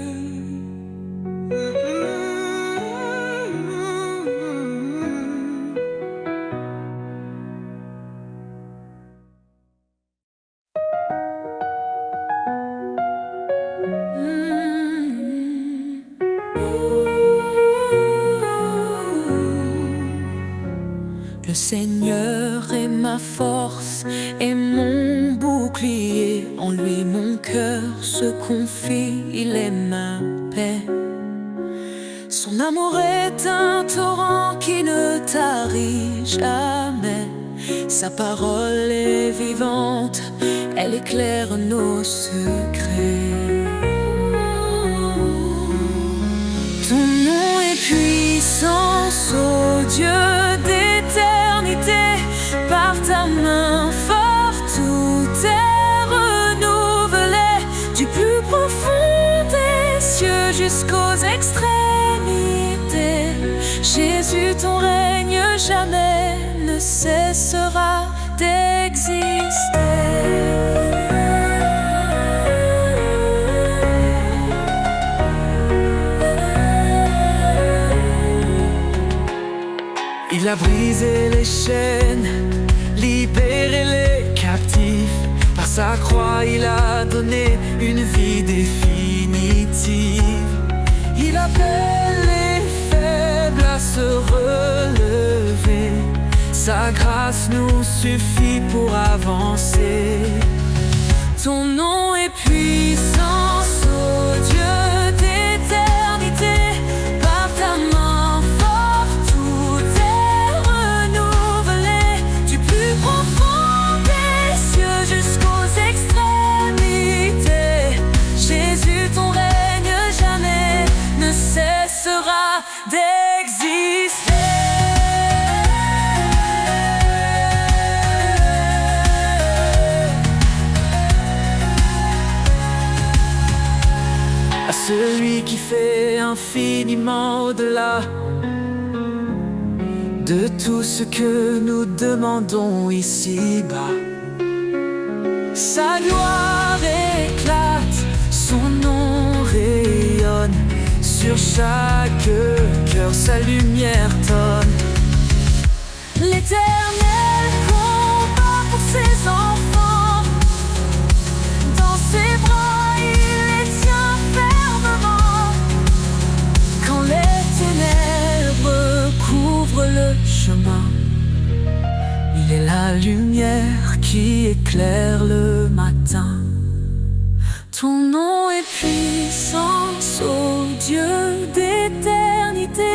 Le Seigneur est ma force et mon bouclier. En lui mon cœur se confie, il est ma paix. Son amour est un torrent qui ne tarit jamais. Sa parole est vivante, elle éclaire nos secrets. Ton nom est puissance, ô Dieu d'éternité. Par ta main forte, tout est renouvelé. Du plus profond des cieux jusqu'aux extrémités. Jésus, ton règne jamais ne cessera d'exister. Il a brisé les chaînes, libéré les captifs. Par sa croix, il a donné une vie définitive. Il appelle les faibles à se relever. Sa grâce nous suffit pour avancer. Ton nom est puissance, ô Dieu d'éternité. Par ta main forte, tout est renouvelé. Du plus profond des cieux jusqu'aux extrémités. Jésus, ton règne jamais ne cessera d'exister. À celui qui fait infiniment au-delà de tout ce que nous demandons ici-bas. Sa gloire éclate, son nom rayonne, sur chaque cœur sa lumière tonne. L'Éternel combat pour ses enfants, dans ses bras il les tient fermement. Quand les ténèbres couvrent le chemin, il est la lumière qui éclaire le matin. Ton nom est puissance, ô Dieu d'éternité.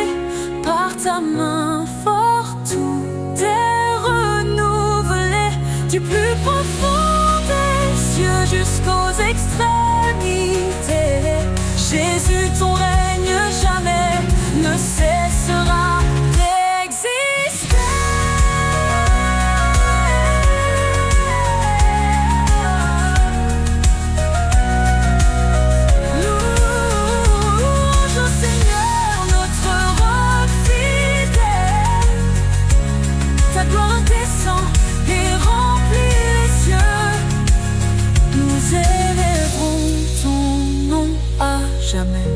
Par ta main forte, tout est renouvelé. Du plus profond des cieux jusqu'aux extrémités. Jésus, ton règne jamais ne cessera d'exister. Louange au Seigneur, notre roc fidèle. Ta gloire descend et remplit les cieux. Nous élèverons ton nom à jamais.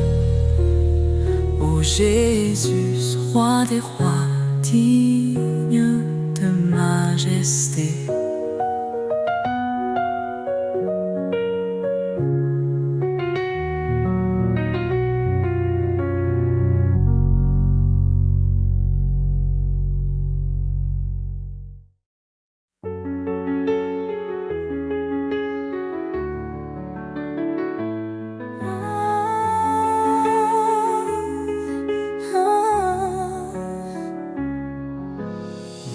Ô Jésus, roi des rois, digne de majesté.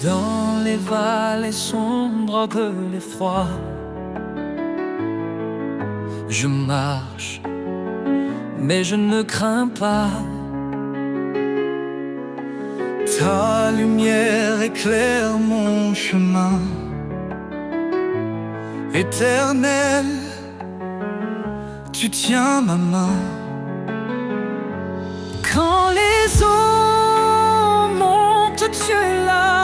Dans les vallées sombres de l'effroi, je marche, mais je ne crains pas. Ta lumière éclaire mon chemin. Éternel, tu tiens ma main. Quand les eaux montent, tu es là.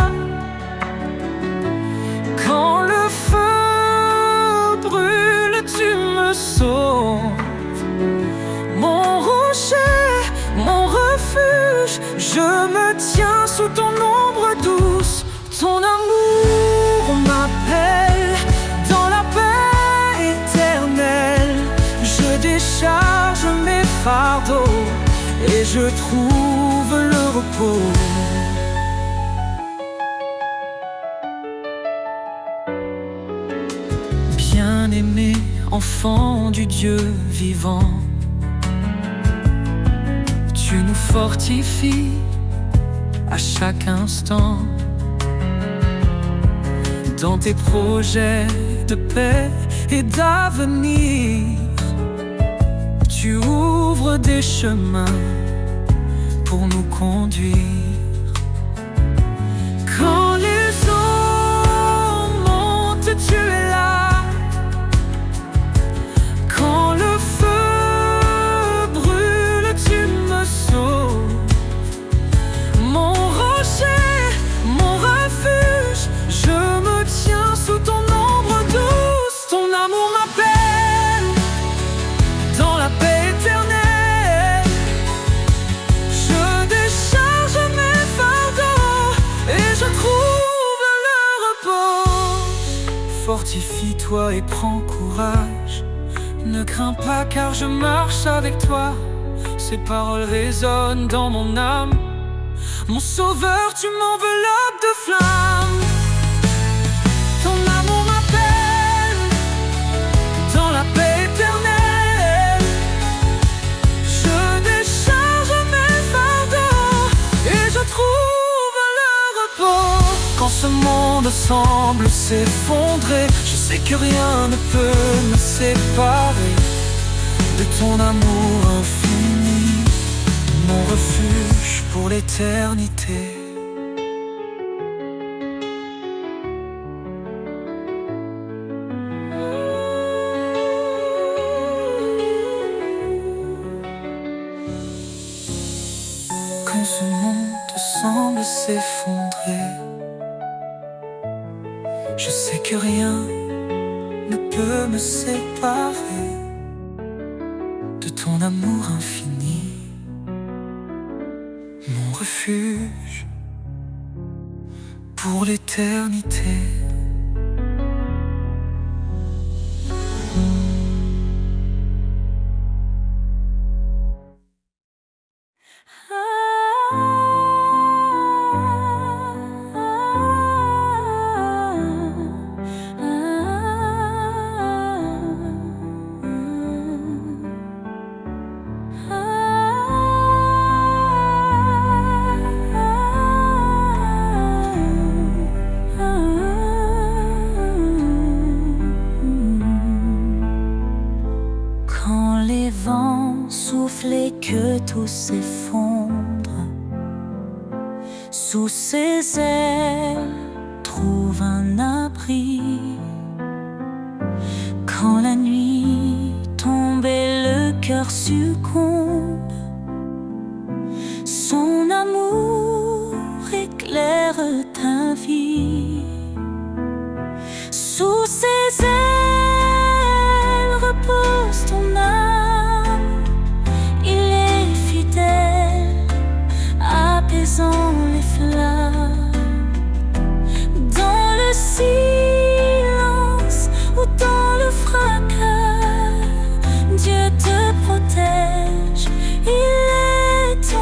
Quand le feu brûle, tu me sauves. Mon rocher, mon refuge, je me tiens sous ton ombre douce. Ton amour m'appelle dans la paix éternelle. Je décharge mes fardeaux et je trouve le repos. Bien-aimé, enfant du Dieu vivant, tu nous fortifies à chaque instant. Dans tes projets de paix et d'avenir, tu ouvres des chemins pour nous conduire. Quand les eaux montent, tu es là. Quand le feu brûle, tu me sauves. Mon rocher, mon refuge, je me tiens sous ton ombre douce. Ton amour m'appelle dans la paix éternelle. Je décharge mes fardeaux et je trouve le repos. Fortifie-toi et prends courage. Ne crains pas car je marche avec toi. Ces paroles résonnent dans mon âme. Mon sauveur, tu m'enveloppes de flammes. Ton amour m'appelle dans la paix éternelle. Je décharge mes fardeaux et je trouve le repos. Quand ce monde semble s'effondrer, je sais que rien ne peut me séparer de ton amour infini, mon refuge pour l'éternité. Quand ce monde semble s'effondrer, je sais que rien ne peut me séparer de ton amour infini, mon refuge pour l'éternité. Et que tout s'effondre sous ses ailes, trouve un abri. Quand la nuit tombe et le cœur succombe, son amour éclaire ta vie. Sous ses ailes repose ton âme. Apaisant les flammes, dans le silence ou dans le fracas, Dieu te protège, il est ton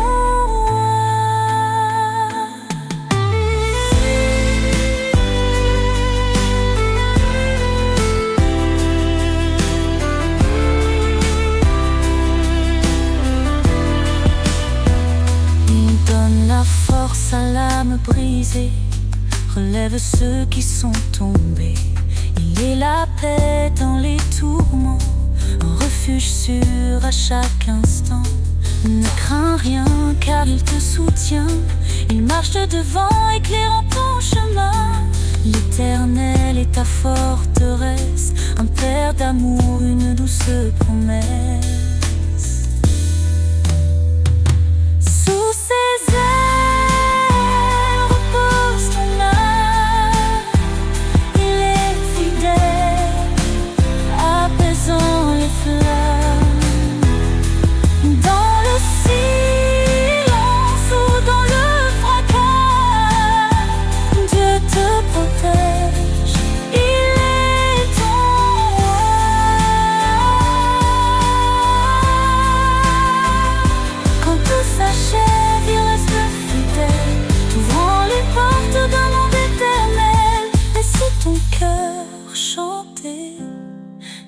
force à l'âme brisée, relève ceux qui sont tombés. Il est la paix dans les tourments, un refuge sûr à chaque instant. Ne crains rien car il te soutient, il marche de devant éclairant ton chemin. L'Éternel est ta forteresse, un père d'amour, une douce promesse. Sous ses ailes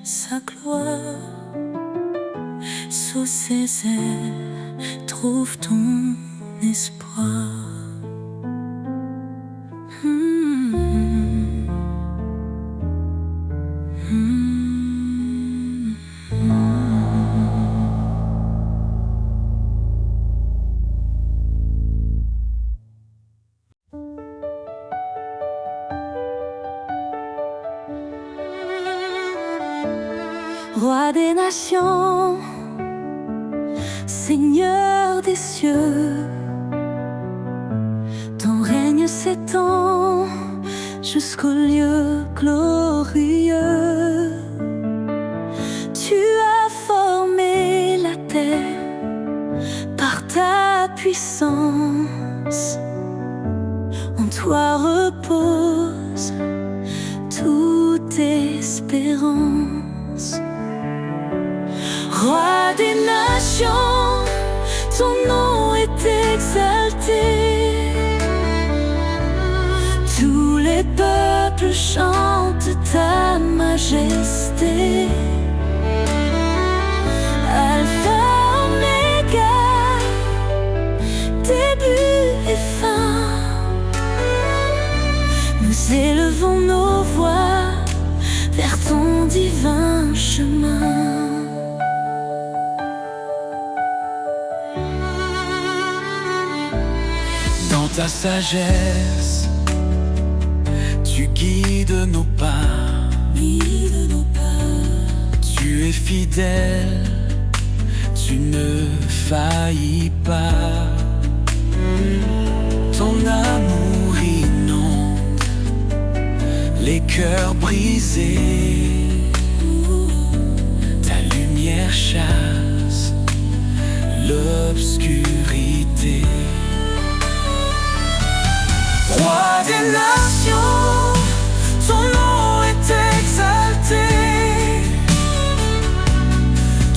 sa gloire. Sous ses ailes, trouve ton espoir. Roi des nations, Seigneur des cieux, ton règne s'étend jusqu'au lieu glorieux. Tu as formé la terre par ta puissance, en toi repose toute espérance. Roi des nations, ton nom est exalté. peuples chantent ta majesté. Alpha, Oméga, début et fin, nous élevons nos voix vers ton divin chemin. Dans ta sagesse, tu guides nos pas. Tu es fidèle, tu ne faillis pas. Ton amour inonde les cœurs brisés. Ta lumière chasse l'obscurité. Roi des nations, ton nom est exalté.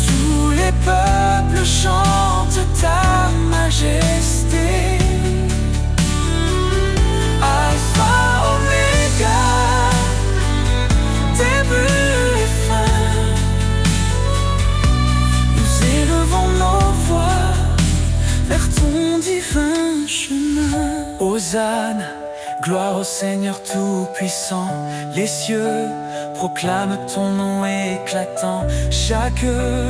Tous les peuples chantent ta majesté. Alpha, Oméga, début et fin, nous élevons nos voix vers ton divin chemin. Hosanna, gloire au Seigneur Tout-Puissant. Les cieux proclament ton nom éclatant. Chaque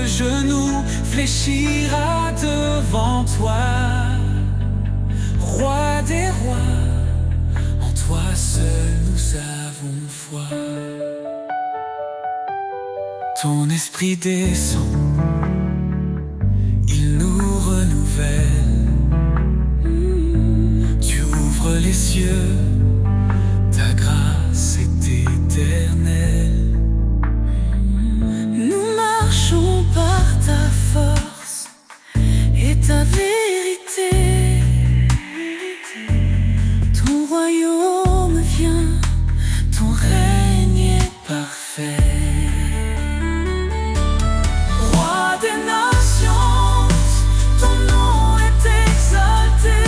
genou fléchira devant toi. Roi des rois, en toi seul nous avons foi. Ton esprit descend, il nous renouvelle. Les cieux, ta grâce est éternelle. Nous marchons par ta force et ta vérité. Ton royaume vient, ton règne est parfait. Roi des nations, ton nom est exalté.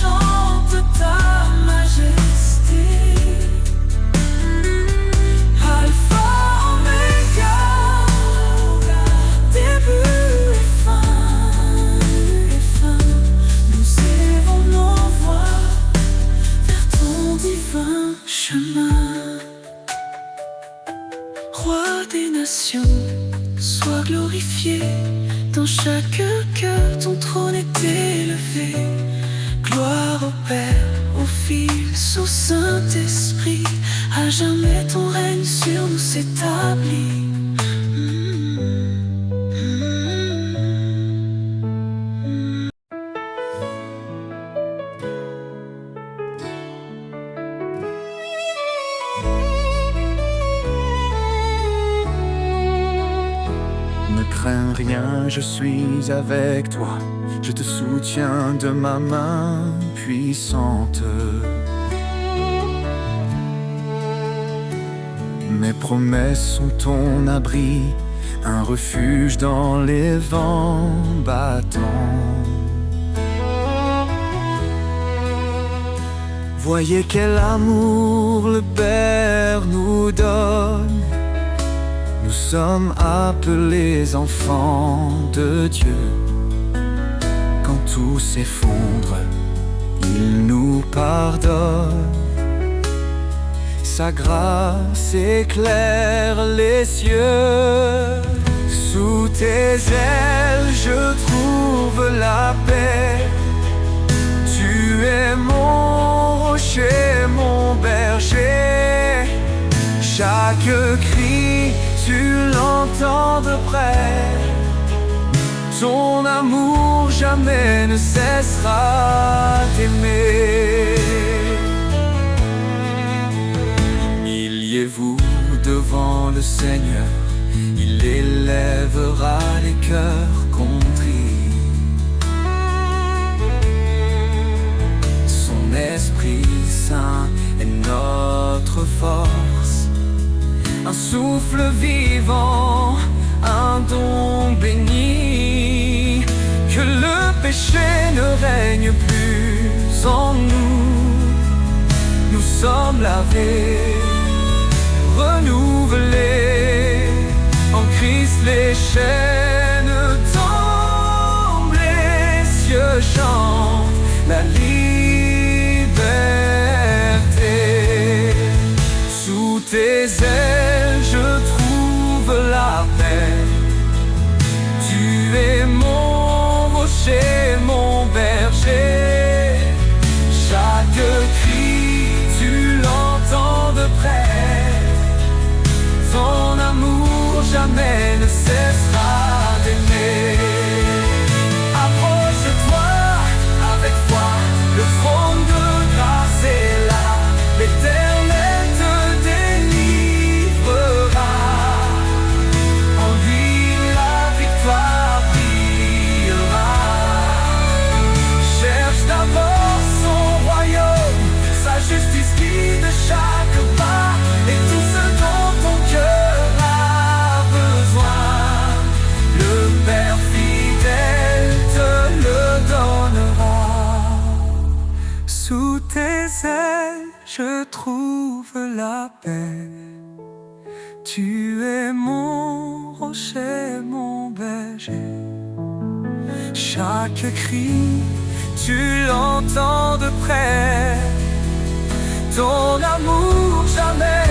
Chante ta majesté. Alpha, Oméga, début et fin, nous élevons nos voix vers ton divin chemin. Roi des nations, sois glorifié. Dans chaque cœur, ton trône est élevé. Gloire au Père, au Fils, au Saint-Esprit. À jamais ton règne sur nous s'établit. Ne crains rien, je suis avec toi. Je te soutiens de ma main puissante. Mes promesses sont ton abri, un refuge dans les vents battants. Voyez quel amour le Père nous donne. Nous sommes appelés enfants de Dieu. Quand tout s'effondre, il nous pardonne. Sa grâce éclaire les cieux. Sous tes ailes, je trouve la paix. Tu es mon rocher, mon berger. Chaque cri, tu l'entends de près. Ton amour jamais ne cessera d'aimer. Milliez-vous devant le Seigneur, il élèvera les cœurs contris. Son Esprit Saint est notre force, un souffle vivant, un don béni. Que le péché ne règne plus sans nous sommes lavés, renouvelés. En Christ les chaînes tombent, les cieux chantent la liberté. Sous tes ailes je trouve la paix. Tu es mon rocher, mon berger. Chaque cri, tu l'entends de près. Ton amour jamais ne cessera d'aimer. Approche-toi avec foi, le trône de grâce est là. L'Éternel te délivrera. En lui la victoire brillera. Cherche d'abord son royaume, sa justice guide chaque pas, et tout ce dont ton cœur a besoin, le Père fidèle te le donnera. Sous tes ailes je trouve la paix. Tu es mon rocher, mon berger. Chaque cri, tu l'entends de près. Ton amour jamais